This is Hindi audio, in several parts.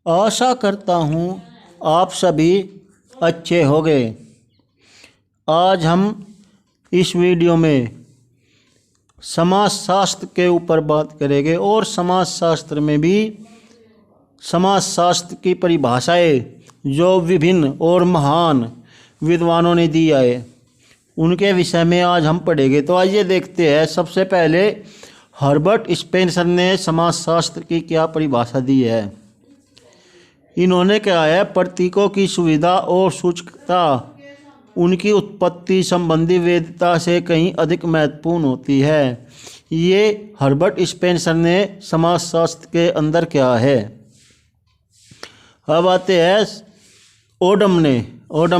आशा करता हूँ आप सभी अच्छे होंगे। आज हम इस वीडियो में समाज शास्त्र के ऊपर बात करेंगे और समाज शास्त्र में भी समाज शास्त्र की परिभाषाएं जो विभिन्न और महान विद्वानों ने दी है उनके विषय में आज हम पढ़ेंगे। तो आइए देखते हैं। सबसे पहले हर्बर्ट स्पेंसर ने समाज शास्त्र की क्या परिभाषा दी है। इन्होंने कहा है, प्रतीकों की सुविधा और सूचकता उनकी उत्पत्ति संबंधी वैधता से कहीं अधिक महत्वपूर्ण होती है। ये हर्बर्ट स्पेंसर ने समाज शास्त्र के अंदर क्या है। अब आते हैं ओडम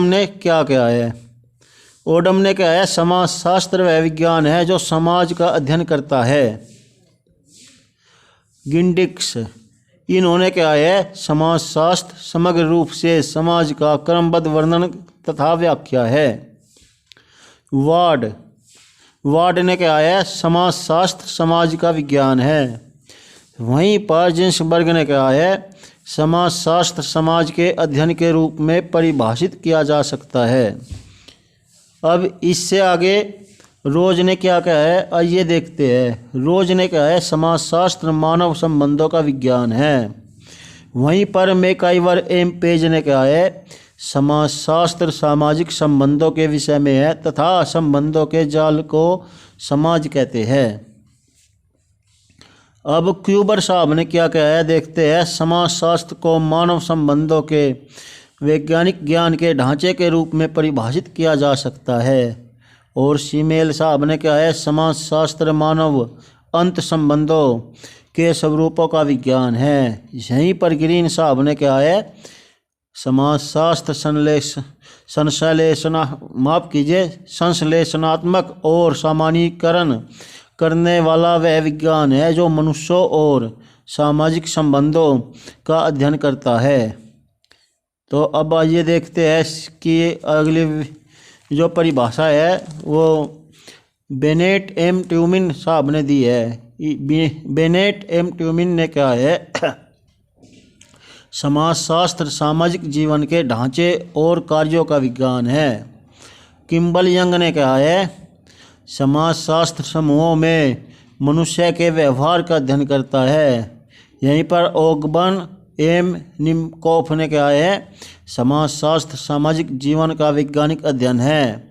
ने क्या कहा है। ओडम ने कहा है, समाज शास्त्र वह विज्ञान है जो समाज का अध्ययन करता है। गिंडिक्स इन्होंने कहा है, समाज शास्त्र समग्र रूप से समाज का क्रमबद्ध वर्णन तथा व्याख्या है। वार्ड ने कहा है, समाज शास्त्र समाज का विज्ञान है। वहीं पर जिन्सबर्ग ने कहा है, समाज शास्त्र समाज के अध्ययन के रूप में परिभाषित किया जा सकता है। अब इससे आगे रोज ने क्या कहा है, आइए देखते हैं। रोज ने कहा है, समाज शास्त्र मानव संबंधों का विज्ञान है। वहीं पर मैकाइवर एम पेज ने कहा है, समाज शास्त्र सामाजिक संबंधों के विषय में है तथा संबंधों के जाल को समाज कहते हैं। अब क्यूबर साहब ने क्या कहा है, देखते हैं। समाज शास्त्र को मानव संबंधों के वैज्ञानिक ज्ञान के ढांचे के रूप में परिभाषित किया जा सकता है। और सीमेल साहब ने कहा है, समाज शास्त्र मानव अंत संबंधों के स्वरूपों का विज्ञान है। यहीं पर ग्रीन साहब ने कहा है, समाज शास्त्र संश्लेषणात्मक और सामान्यीकरण करने वाला वह विज्ञान है जो मनुष्यों और सामाजिक संबंधों का अध्ययन करता है। तो अब आइए देखते हैं कि अगली जो परिभाषा है वो बेनेट एम ट्यूमिन साहब ने दी है। बेनेट एम ट्यूमिन ने कहा है, समाज शास्त्र सामाजिक जीवन के ढांचे और कार्यों का विज्ञान है। किम्बल यंग ने कहा है, समाज शास्त्र समूहों में मनुष्य के व्यवहार का अध्ययन करता है। यहीं पर ओगबन एम निमकोफ ने कहा है, समाज शास्त्र सामाजिक जीवन का वैज्ञानिक अध्ययन है।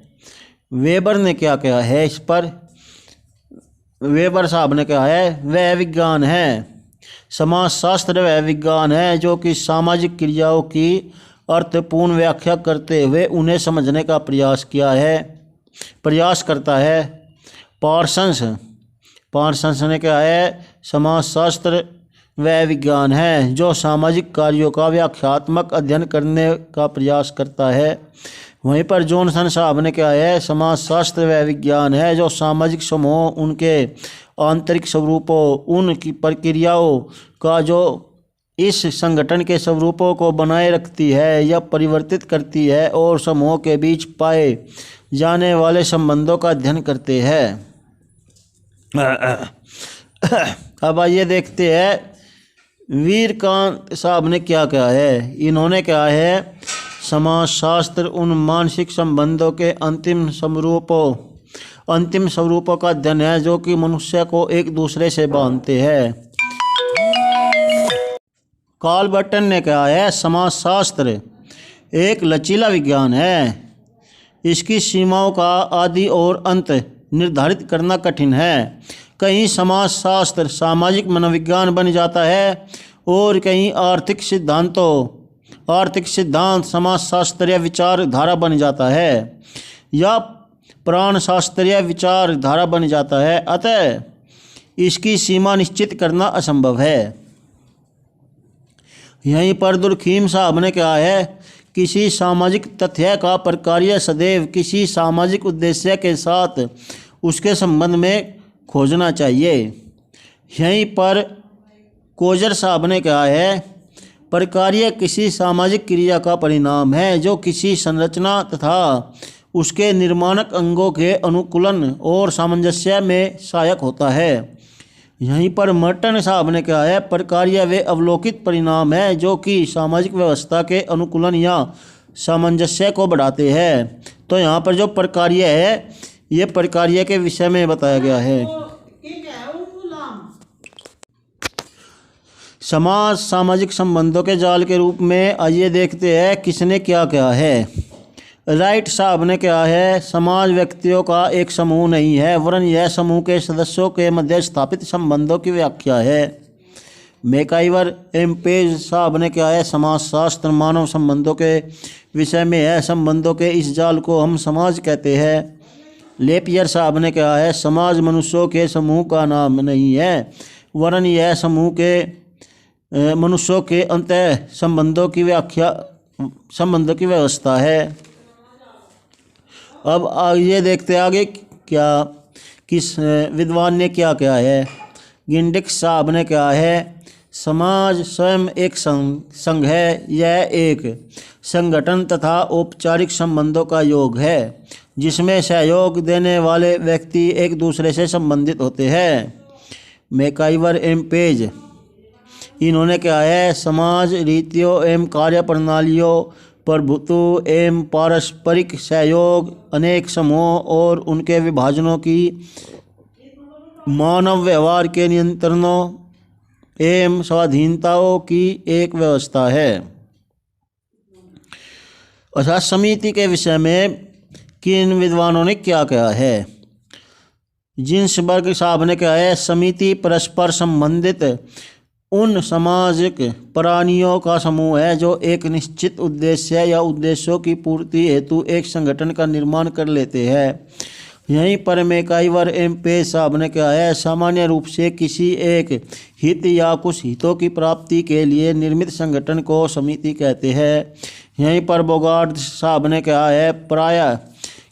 वेबर ने क्या कहा है इस पर। वेबर साहब ने कहा है, वह विज्ञान है। समाज शास्त्र वह विज्ञान है जो कि सामाजिक क्रियाओं की अर्थपूर्ण व्याख्या करते हुए उन्हें समझने का प्रयास करता है। पार्सन्स ने कहा है, समाज शास्त्र वह विज्ञान है जो सामाजिक कार्यों का व्याख्यात्मक अध्ययन करने का प्रयास करता है। वहीं पर जॉनसन साहब ने कहा है, समाज शास्त्र वह विज्ञान है जो सामाजिक समूहों, उनके आंतरिक स्वरूपों, उनकी प्रक्रियाओं का जो इस संगठन के स्वरूपों को बनाए रखती है या परिवर्तित करती है और समूहों के बीच पाए जाने वाले संबंधों का अध्ययन करते हैं। अब आइए देखते हैं वीरकांत साहब ने क्या कहा है। इन्होंने कहा है, समाज शास्त्र उन मानसिक संबंधों के अंतिम स्वरूपों का अध्ययन है जो कि मनुष्य को एक दूसरे से बांधते हैं। कार्ल बर्टन ने कहा है, समाज शास्त्र एक लचीला विज्ञान है। इसकी सीमाओं का आदि और अंत निर्धारित करना कठिन है। कहीं समाज शास्त्र सामाजिक मनोविज्ञान बन जाता है और कहीं आर्थिक सिद्धांत समाज शास्त्रीय विचारधारा बन जाता है या प्राण शास्त्रीय विचारधारा बन जाता है। अतः इसकी सीमा निश्चित करना असंभव है। यहीं पर दुर्खीम साहब ने कहा है, किसी सामाजिक तथ्य का प्रकार्य सदैव किसी सामाजिक उद्देश्य के साथ उसके संबंध में खोजना चाहिए। यहीं पर कोजर साहब ने कहा है, प्रकार्य किसी सामाजिक क्रिया का परिणाम है जो किसी संरचना तथा उसके निर्माणक अंगों के अनुकूलन और सामंजस्य में सहायक होता है। यहीं पर मर्टन साहब ने कहा है, प्रकार्य वे अवलोकित परिणाम है जो कि सामाजिक व्यवस्था के अनुकूलन या सामंजस्य को बढ़ाते हैं। तो यहाँ पर जो प्रकार्य है ये प्रकार्य के विषय में बताया गया है। समाज सामाजिक संबंधों के जाल के रूप में आइए देखते हैं किसने क्या कहा है। राइट साहब ने कहा है, समाज व्यक्तियों का एक समूह नहीं है वरन यह समूह के सदस्यों के मध्य स्थापित संबंधों की व्याख्या है। मैकाइवर एम पेज साहब ने कहा है, समाजशास्त्र मानव संबंधों के विषय में है, संबंधों के इस जाल को हम समाज कहते हैं। लेपियर साहब ने कहा है, समाज मनुष्यों के समूह का नाम नहीं है वरन यह समूह के मनुष्यों के अंतः संबंधों की व्यवस्था है। अब ये देखते आगे क्या किस विद्वान ने क्या कहा है। गिंडिक साहब ने कहा है, समाज स्वयं एक संघ है, यह एक संगठन तथा औपचारिक संबंधों का योग है जिसमें सहयोग देने वाले व्यक्ति एक दूसरे से संबंधित होते हैं। मैकाइवर एम पेज इन्होंने कहा है, समाज रीतियों एवं कार्य प्रणालियों प्रभुत्व एवं पारस्परिक सहयोग अनेक समूहों और उनके विभाजनों की मानव व्यवहार के नियंत्रणों एवं स्वाधीनताओं की एक व्यवस्था है। अच्छा, समिति के विषय में किन विद्वानों ने क्या कहा है। जिन्सबर्ग साहब ने कहा है, समिति परस्पर संबंधित उन सामाजिक प्राणियों का समूह है जो एक निश्चित उद्देश्य या उद्देश्यों की पूर्ति हेतु एक संगठन का निर्माण कर लेते हैं। यहीं पर मैकाइवर एम पेज साहब ने कहा है, सामान्य रूप से किसी एक हित या कुछ हितों की प्राप्ति के लिए निर्मित संगठन को समिति कहते हैं। यहीं पर बोगार्ड साहब ने कहा है, प्रायः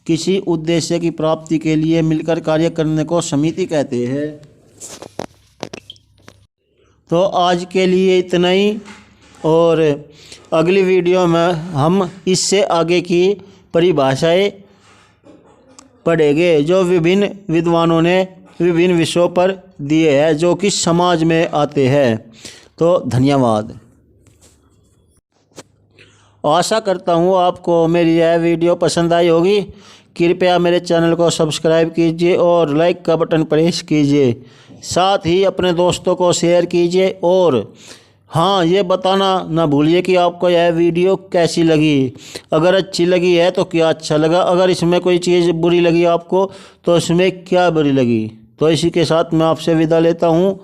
किसी उद्देश्य की प्राप्ति के लिए मिलकर कार्य करने को समिति कहते हैं। तो आज के लिए इतना ही, और अगली वीडियो में हम इससे आगे की परिभाषाएं पढ़ेंगे जो विभिन्न विद्वानों ने विभिन्न विषयों पर दिए हैं जो कि समाज में आते हैं। तो धन्यवाद। आशा करता हूँ आपको मेरी यह वीडियो पसंद आई होगी। कृपया मेरे चैनल को सब्सक्राइब कीजिए और लाइक का बटन प्रेस कीजिए, साथ ही अपने दोस्तों को शेयर कीजिए। और हाँ, ये बताना ना भूलिए कि आपको यह वीडियो कैसी लगी। अगर अच्छी लगी है तो क्या अच्छा लगा, अगर इसमें कोई चीज़ बुरी लगी आपको तो इसमें क्या बुरी लगी। तो इसी के साथ मैं आपसे विदा लेता हूँ।